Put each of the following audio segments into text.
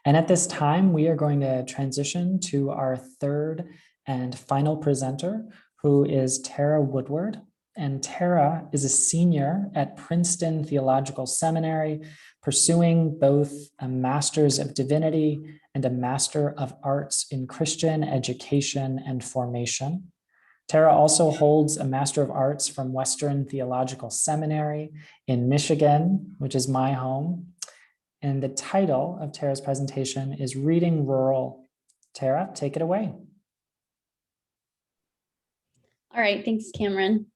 And at this time, we are going to transition to our third and final presenter, who is Tara Woodward. And Tara is a senior at Princeton Theological Seminary, pursuing both a Master's of Divinity and a Master of Arts in Christian Education and Formation. Tara also holds a Master of Arts from Western Theological Seminary in Michigan, which is my home. And the title of Tara's presentation is Reading Rural. Tara, take it away. All right, thanks, Cameron.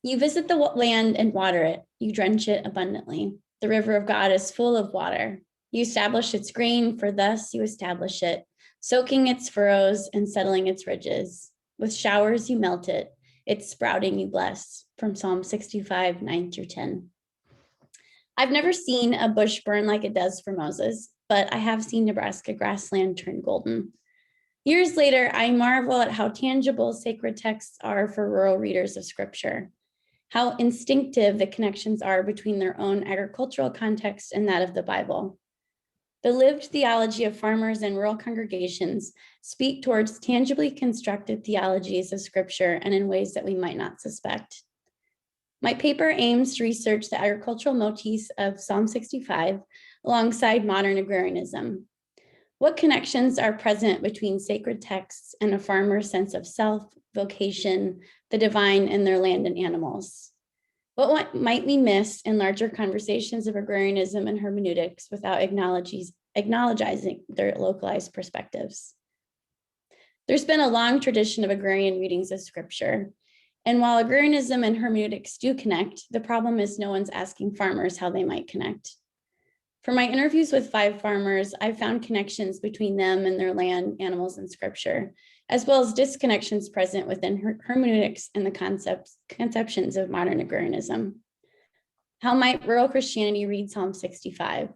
You visit the land and water it. You drench it abundantly. The river of God is full of water. You establish its grain, for thus you establish it, soaking its furrows and settling its ridges. With showers you melt it. Its sprouting you bless. From Psalm 65, 9-10. I've never seen a bush burn like it does for Moses, but I have seen Nebraska grassland turn golden. Years later, I marvel at how tangible sacred texts are for rural readers of Scripture, how instinctive the connections are between their own agricultural context and that of the Bible. The lived theology of farmers and rural congregations speak towards tangibly constructed theologies of Scripture and in ways that we might not suspect. My paper aims to research the agricultural motifs of Psalm 65 alongside modern agrarianism. What connections are present between sacred texts and a farmer's sense of self, vocation, the divine, and their land and animals? What might we miss in larger conversations of agrarianism and hermeneutics without acknowledging their localized perspectives? There's been a long tradition of agrarian readings of Scripture. And while agrarianism and hermeneutics do connect, the problem is no one's asking farmers how they might connect. For my interviews with 5 farmers, I've found connections between them and their land, animals, and Scripture, as well as disconnections present within hermeneutics and the conceptions of modern agrarianism. How might rural Christianity read Psalm 65?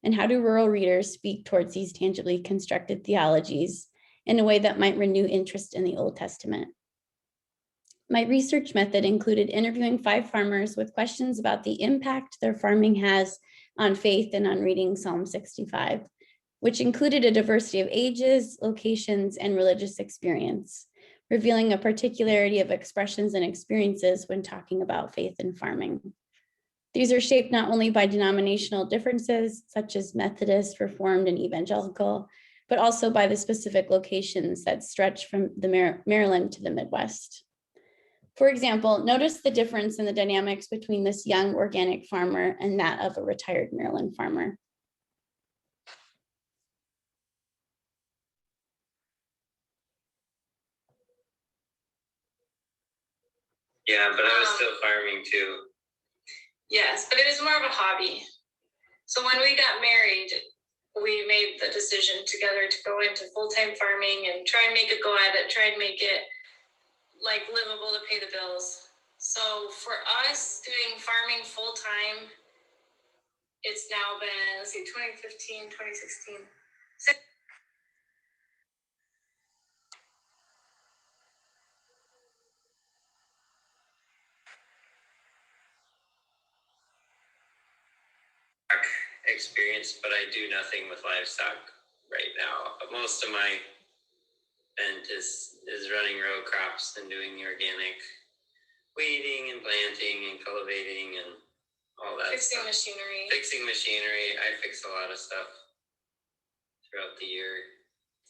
And how do rural readers speak towards these tangibly constructed theologies in a way that might renew interest in the Old Testament? My research method included interviewing 5 farmers with questions about the impact their farming has on faith and on reading Psalm 65, which included a diversity of ages, locations, and religious experience, revealing a particularity of expressions and experiences when talking about faith and farming. These are shaped not only by denominational differences, such as Methodist, Reformed, and Evangelical, but also by the specific locations that stretch from the Maryland to the Midwest. For example, notice the difference in the dynamics between this young organic farmer and that of a retired Maryland farmer. Yeah, but I was still farming too. Yes, but it was more of a hobby. So when we got married, we made the decision together to go into full-time farming and try and make a go at it, try and make it like livable to pay the bills. So for us doing farming full-time, it's now been, 2015, 2016. Experience, but I do nothing with livestock right now. Most of my bent is running row crops and doing the organic weeding and planting and cultivating and all that Fixing stuff. Fixing machinery. I fix a lot of stuff throughout the year.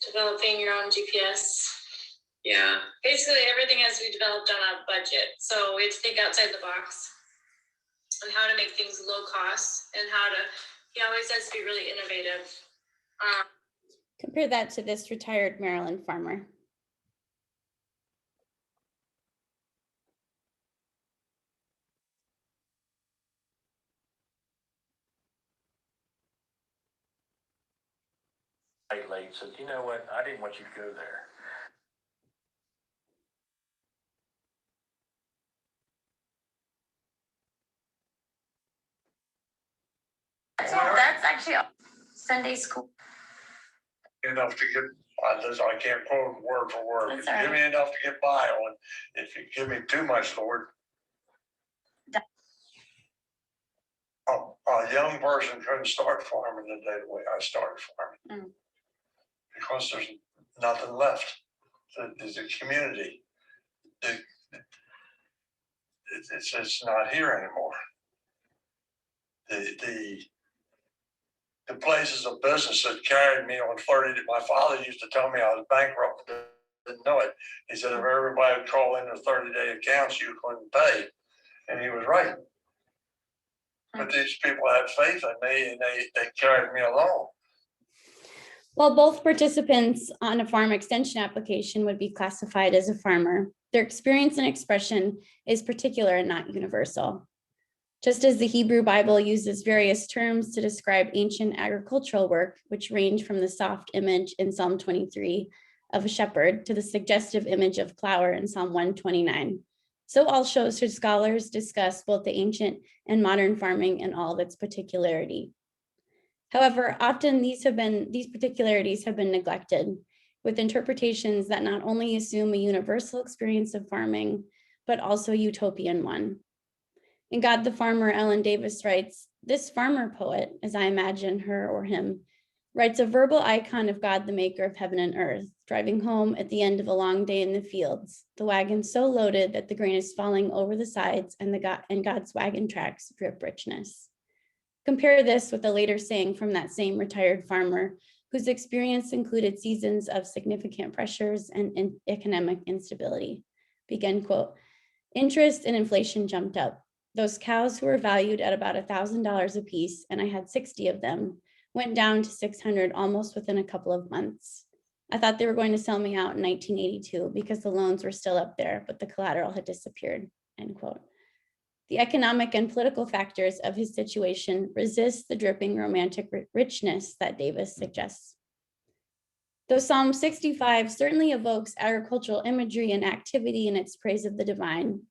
Developing your own GPS. Yeah. Basically everything has to be developed on a budget. So we have to think outside the box on how to make things low cost and how to, he always has to be really innovative. Compare that to this retired Maryland farmer. Late said, you know what, I didn't want you to go there. That's actually Sunday school. Enough to get, I can't quote word for word. That's If you give me enough to get by on, if you give me too much, Lord. a young person couldn't start farming the day the way I started farming. Because there's nothing left. There's a community. It's just not here anymore. The places of business that carried me on 30, my father used to tell me I was bankrupt, didn't know it. He said, if everybody would call in their 30-day accounts, you couldn't pay. And he was right. But these people had faith in me and they carried me along. While both participants on a farm extension application would be classified as a farmer, their experience and expression is particular and not universal. Just as the Hebrew Bible uses various terms to describe ancient agricultural work, which range from the soft image in Psalm 23 of a shepherd to the suggestive image of flower in Psalm 129. So also should scholars discuss both the ancient and modern farming and all of its particularity. However, often these particularities have been neglected, with interpretations that not only assume a universal experience of farming, but also a utopian one. In God the Farmer, Ellen Davis writes, this farmer poet, as I imagine her or him, writes a verbal icon of God the maker of heaven and earth, driving home at the end of a long day in the fields, the wagon so loaded that the grain is falling over the sides and God's wagon tracks drip richness. Compare this with a later saying from that same retired farmer, whose experience included seasons of significant pressures and economic instability. Begin quote, interest and inflation jumped up. Those cows who were valued at about $1,000 a piece, and I had 60 of them, went down to 600 almost within a couple of months. I thought they were going to sell me out in 1982 because the loans were still up there, but the collateral had disappeared, end quote. The economic and political factors of his situation resist the dripping romantic richness that Davis suggests. Though Psalm 65 certainly evokes agricultural imagery and activity in its praise of the divine,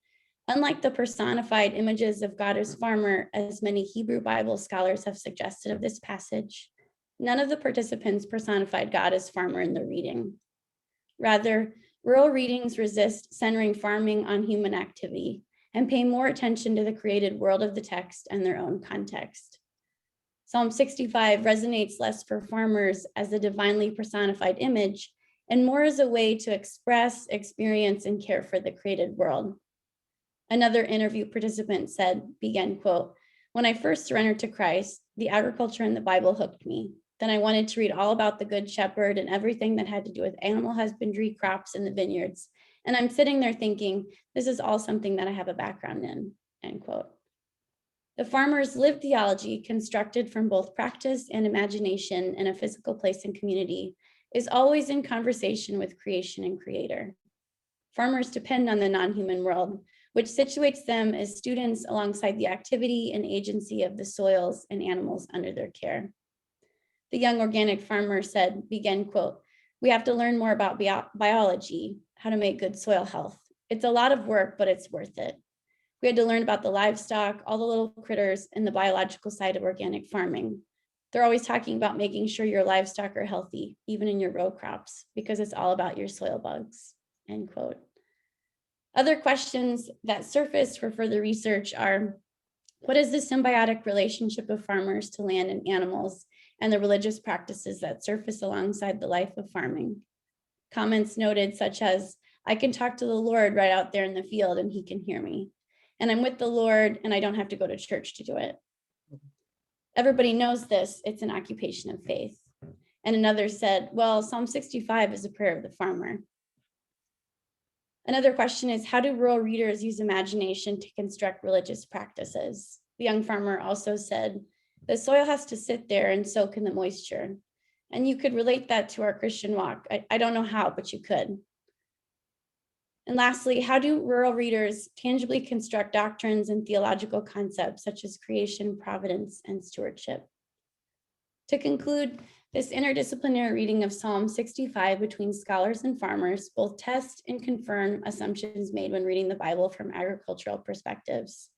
unlike the personified images of God as farmer, as many Hebrew Bible scholars have suggested of this passage, none of the participants personified God as farmer in the reading. Rather, rural readings resist centering farming on human activity and pay more attention to the created world of the text and their own context. Psalm 65 resonates less for farmers as a divinely personified image and more as a way to express, experience, and care for the created world. Another interview participant said, begin quote, when I first surrendered to Christ, the agriculture in the Bible hooked me. Then I wanted to read all about the Good Shepherd and everything that had to do with animal husbandry, crops, and the vineyards. And I'm sitting there thinking, this is all something that I have a background in, end quote. The farmer's lived theology, constructed from both practice and imagination in a physical place and community, is always in conversation with creation and creator. Farmers depend on the non-human world, which situates them as students alongside the activity and agency of the soils and animals under their care. The young organic farmer said, begin quote, we have to learn more about biology, how to make good soil health. It's a lot of work, but it's worth it. We had to learn about the livestock, all the little critters, and the biological side of organic farming. They're always talking about making sure your livestock are healthy, even in your row crops, because it's all about your soil bugs, end quote. Other questions that surface for further research are, what is the symbiotic relationship of farmers to land and animals and the religious practices that surface alongside the life of farming? Comments noted such as, I can talk to the Lord right out there in the field and he can hear me. And I'm with the Lord and I don't have to go to church to do it. Everybody knows this, it's an occupation of faith. And another said, well, Psalm 65 is a prayer of the farmer. Another question is, how do rural readers use imagination to construct religious practices? The young farmer also said, the soil has to sit there and soak in the moisture. And you could relate that to our Christian walk. I don't know how, but you could. And lastly, how do rural readers tangibly construct doctrines and theological concepts such as creation, providence, and stewardship? To conclude, this interdisciplinary reading of Psalm 65 between scholars and farmers both test and confirm assumptions made when reading the Bible from agricultural perspectives.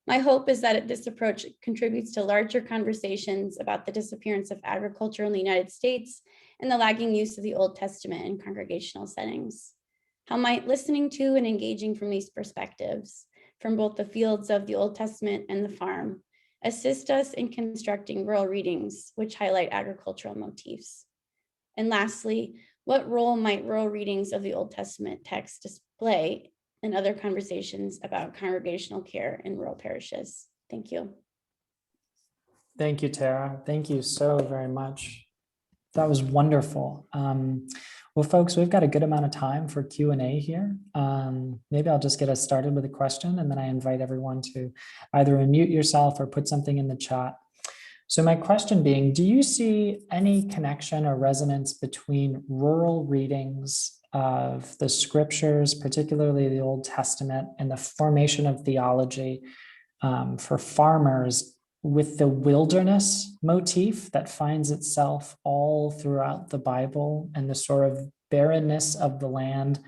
My hope is that this approach contributes to larger conversations about the disappearance of agriculture in the United States and the lagging use of the Old Testament in congregational settings. How might listening to and engaging from these perspectives, from both the fields of the Old Testament and the farm, Assist us in constructing rural readings which highlight agricultural motifs. And lastly, what role might rural readings of the Old Testament text display in other conversations about congregational care in rural parishes? Thank you. Thank you, Tara. Thank you so very much. That was wonderful. Well, folks, we've got a good amount of time for Q&A here. Maybe I'll just get us started with a question, and then I invite everyone to either unmute yourself or put something in the chat. So my question being, do you see any connection or resonance between rural readings of the scriptures, particularly the Old Testament, and the formation of theology for farmers with the wilderness motif that finds itself all throughout the Bible, and the sort of barrenness of the land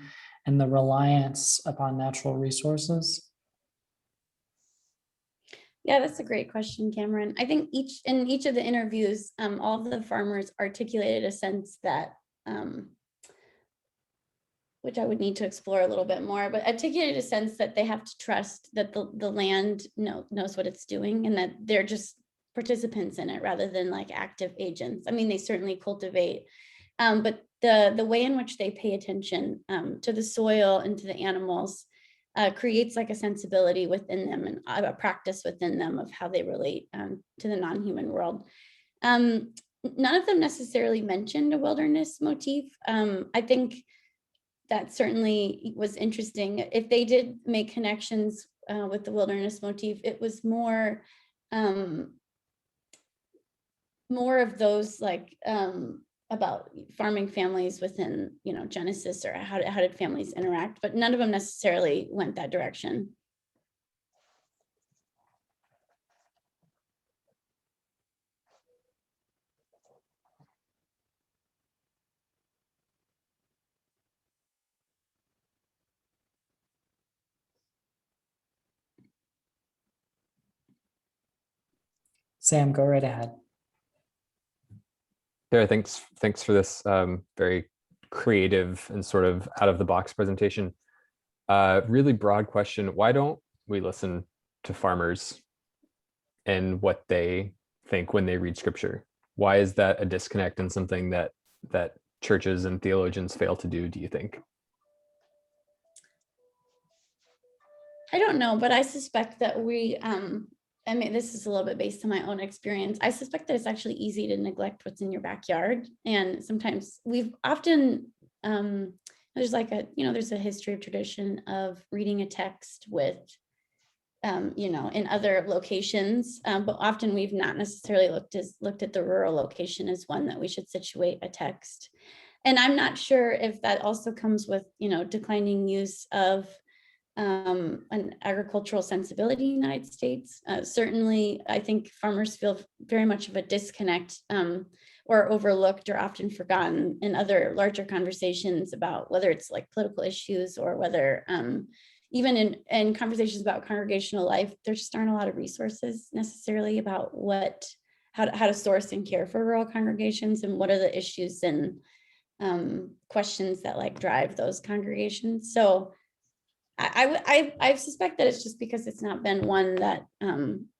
and the reliance upon natural resources? Yeah, that's a great question, Cameron. I think in each of the interviews, all of the farmers articulated a sense that, which I would need to explore a little bit more, but articulated a sense that they have to trust that the land knows what it's doing, and that they're just participants in it rather than like active agents. I mean, they certainly cultivate, but the way in which they pay attention to the soil and to the animals creates like a sensibility within them and a practice within them of how they relate to the non-human world. None of them necessarily mentioned a wilderness motif. I think that certainly was interesting. If they did make connections with the wilderness motif, it was more of those like about farming families within, Genesis, or how did families interact, but none of them necessarily went that direction. Sam, go right ahead. Sarah, thanks for this very creative and sort of out of the box presentation. Really broad question. Why don't we listen to farmers and what they think when they read scripture? Why is that a disconnect and something that churches and theologians fail to do you think? I don't know, but I suspect that we, I mean, this is a little bit based on my own experience. I suspect that it's actually easy to neglect what's in your backyard. And sometimes we've often, there's like there's a history of tradition of reading a text with, in other locations, but often we've not necessarily looked at the rural location as one that we should situate a text. And I'm not sure if that also comes with, declining use of an agricultural sensibility in the United States. Certainly, I think farmers feel very much of a disconnect or overlooked or often forgotten in other larger conversations about whether it's like political issues or whether even in conversations about congregational life, there just aren't a lot of resources necessarily about how to source and care for rural congregations, and what are the issues and questions that like drive those congregations. So I suspect that it's just because it's not been one that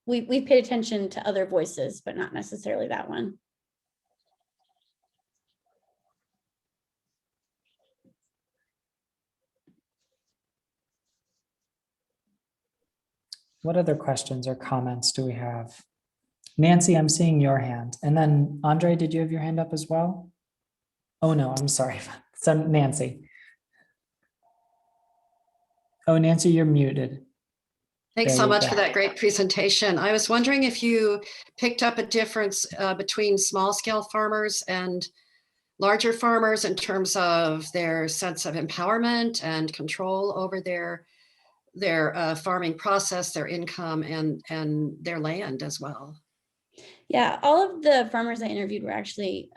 we've paid attention to other voices, but not necessarily that one. What other questions or comments do we have? Nancy, I'm seeing your hand. And then Andre, did you have your hand up as well? Oh no, I'm sorry. So Nancy. Oh, Nancy, you're muted. Thanks There so you much go. for that great presentation. I was wondering if you picked up a difference between small scale farmers and larger farmers in terms of their sense of empowerment and control over their farming process, their income, and their land as well. Yeah, all of the farmers I interviewed were actually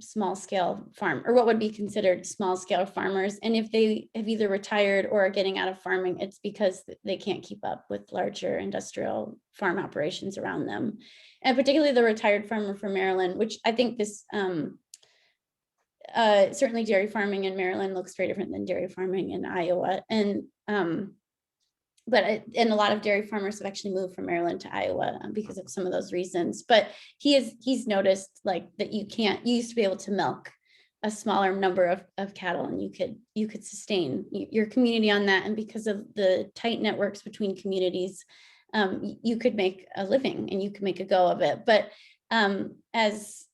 small scale farm, or what would be considered small scale farmers. And if they have either retired or are getting out of farming, it's because they can't keep up with larger industrial farm operations around them. And particularly the retired farmer from Maryland, which I think this certainly dairy farming in Maryland looks very different than dairy farming in Iowa. And and a lot of dairy farmers have actually moved from Maryland to Iowa because of some of those reasons. But he's noticed like that you used to be able to milk a smaller number of cattle, and you could sustain your community on that. And because of the tight networks between communities, you could make a living and you could make a go of it. But as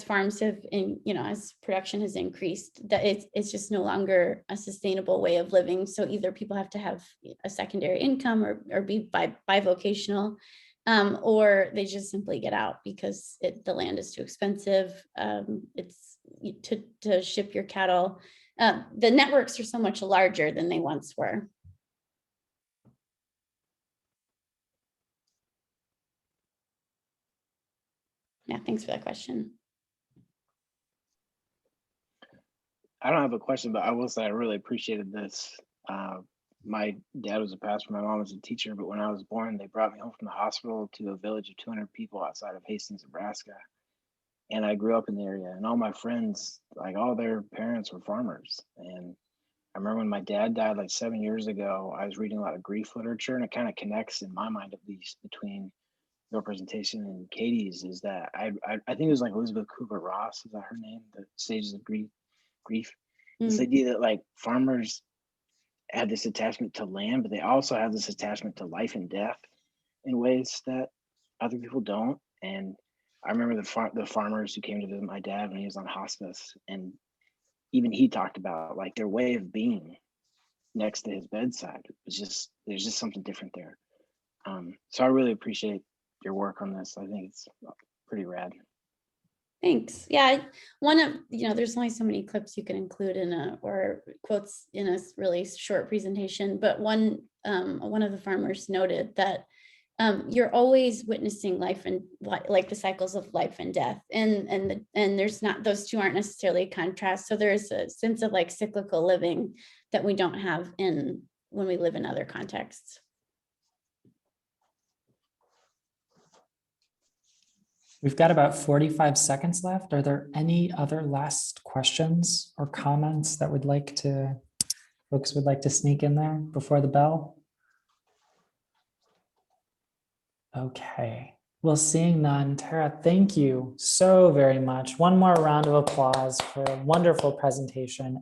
farms have, as production has increased, that it's just no longer a sustainable way of living. So either people have to have a secondary income or be bivocational, or they just simply get out because the land is too expensive. It's to ship your cattle. The networks are so much larger than they once were. Yeah, thanks for that question. I don't have a question, but I will say I really appreciated this. My dad was a pastor, my mom was a teacher, but when I was born, they brought me home from the hospital to a village of 200 people outside of Hastings, Nebraska. And I grew up in the area, and all my friends, like all their parents were farmers. And I remember when my dad died like 7 years ago, I was reading a lot of grief literature, and it kind of connects in my mind, at least, between your presentation and Katie's, is that I think it was like Elizabeth Kubler-Ross, is that her name? The Stages of Grief. This idea that like farmers have this attachment to land, but they also have this attachment to life and death in ways that other people don't. And I remember the farmers who came to visit my dad when he was on hospice, and even he talked about like their way of being next to his bedside. It was just, there's just something different there. So I really appreciate your work on this. I think it's pretty rad. Thanks. Yeah, there's only so many clips you can include or quotes in a really short presentation, but one of the farmers noted that you're always witnessing life and like the cycles of life and death, and there's not, those two aren't necessarily a contrast. So there's a sense of like cyclical living that we don't have when we live in other contexts. We've got about 45 seconds left. Are there any other last questions or comments that folks would like to sneak in there before the bell? Okay. Well, seeing none, Tara, thank you so very much. One more round of applause for a wonderful presentation.